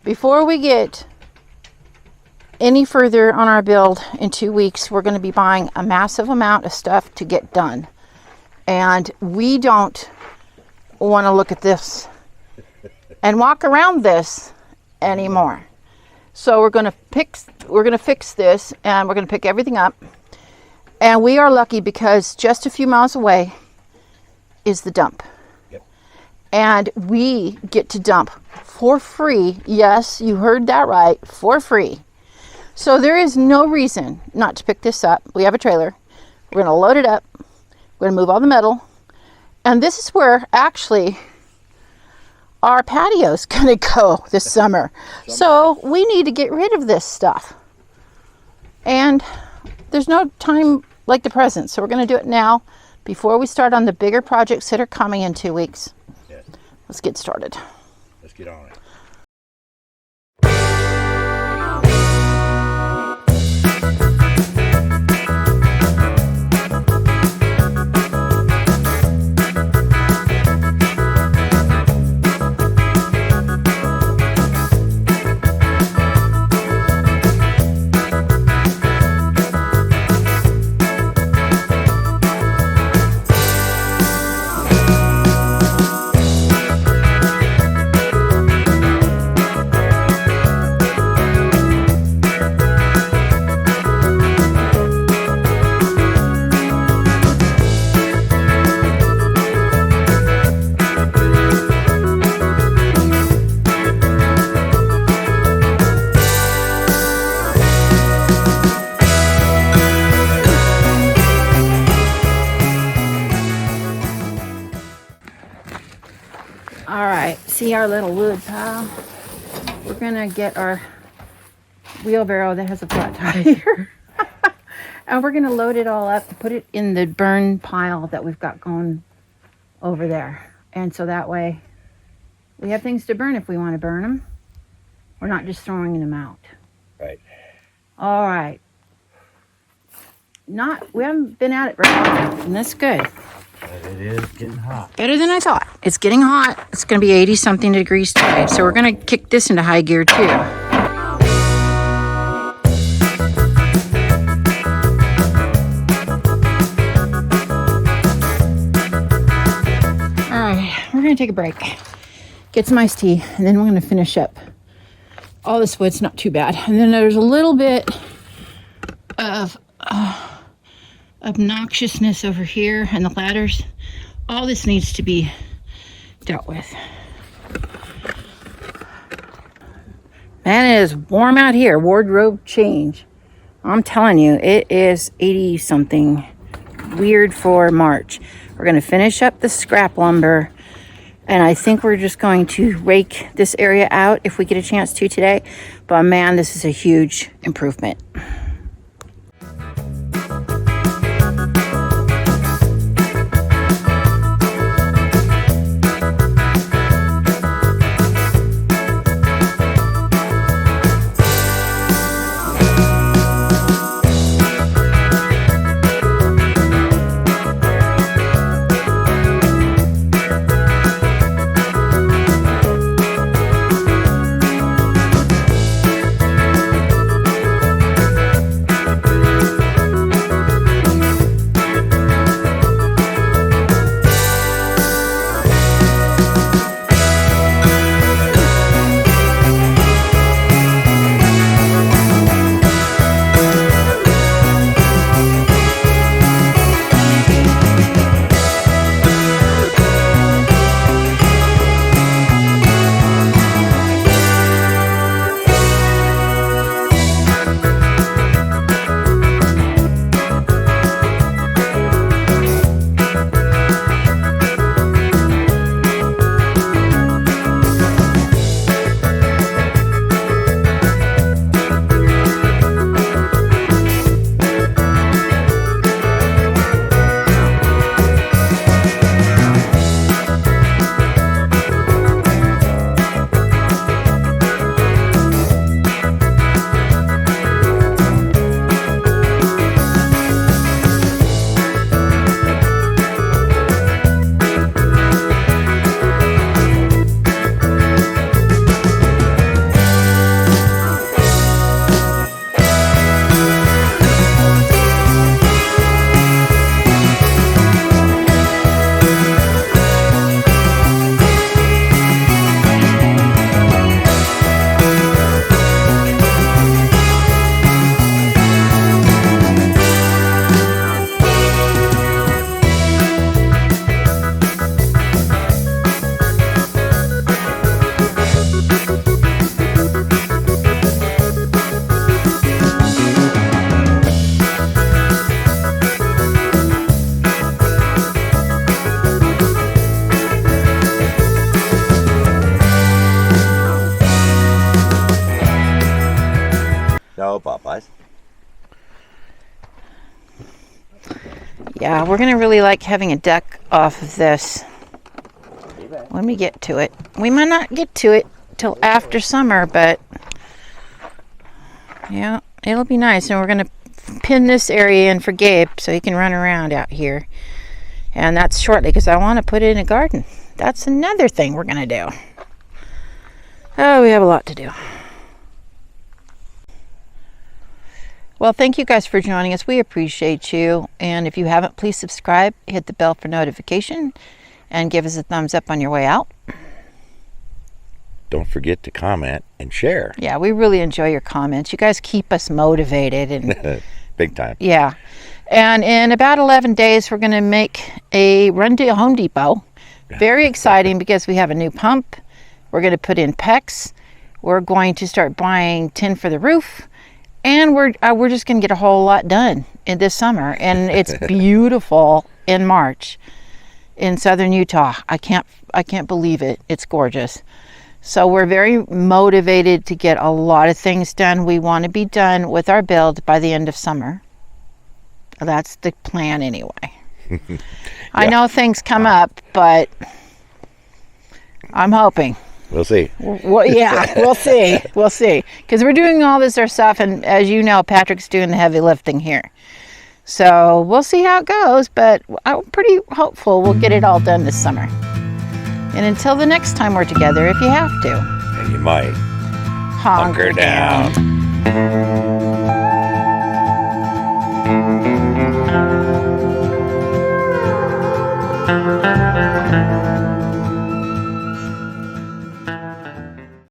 before we get any further on our build in 2 weeks, we're going to be buying a massive amount of stuff to get done. And we don't want to look at this and walk around this anymore. So we're going to fix this, and we're going to pick everything up. And we are lucky because just a few miles away is the dump. Yep. And we get to dump for free. Yes, you heard that right, for free. So there is no reason not to pick this up. We have a trailer. We're going to load it up. We're going to move all the metal. And this is where actually our patio is going to go this summer. So we need to get rid of this stuff. And there's no time like the present. So we're going to do it now before we start on the bigger projects that are coming in 2 weeks. Yes. Let's get started. Let's get on it. See our little wood pile. We're gonna get our wheelbarrow that has a flat tire and we're gonna load it all up, put it in the burn pile that we've got going over there, and so that way we have things to burn if we want to burn them. We're not just throwing them out. Right. All right. We haven't been at it very long, and that's good. But it is getting hot. Better than I thought. It's getting hot. It's going to be 80 something degrees today. So we're going to kick this into high gear too. All right, we're going to take a break. Get some iced tea, and then we're going to finish up. All this wood's not too bad. And then there's a little bit of obnoxiousness over here and the ladders. All this needs to be dealt with. Man, it is warm out here. Wardrobe change. I'm telling you, it is 80 something. Weird for March. We're going to finish up the scrap lumber, and I think we're just going to rake this area out if we get a chance to today. But man, this is a huge improvement. No Popeyes. Yeah, we're gonna really like having a duck off of this when we get to it. We might not get to it till after summer, but yeah, it'll be nice. And we're gonna pin this area in for Gabe so he can run around out here. And that's shortly because I want to put it in a garden. That's another thing we're gonna do. Oh, we have a lot to do. Well, thank you guys for joining us. We appreciate you. And if you haven't, please subscribe, hit the bell for notification, and give us a thumbs up on your way out. Don't forget to comment and share. Yeah, we really enjoy your comments. You guys keep us motivated. And Big time. yeah. And in about 11 days, we're going to make a run to Home Depot. Very exciting because we have a new pump. We're going to put in PEX. We're going to start buying tin for the roof. And we're just going to get a whole lot done in this summer. And it's beautiful in March in southern Utah. I can't believe it. It's gorgeous. So we're very motivated to get a lot of things done. We want to be done with our build by the end of summer. That's the plan anyway. Yeah. I know things come up, but I'm hoping. We'll see. Well, yeah, we'll see. We'll see. Because we're doing all this ourselves, and as you know, Patrick's doing the heavy lifting here. So we'll see how it goes, but I'm pretty hopeful we'll get it all done this summer. And until the next time we're together, if you have to. And you might. Hunker down.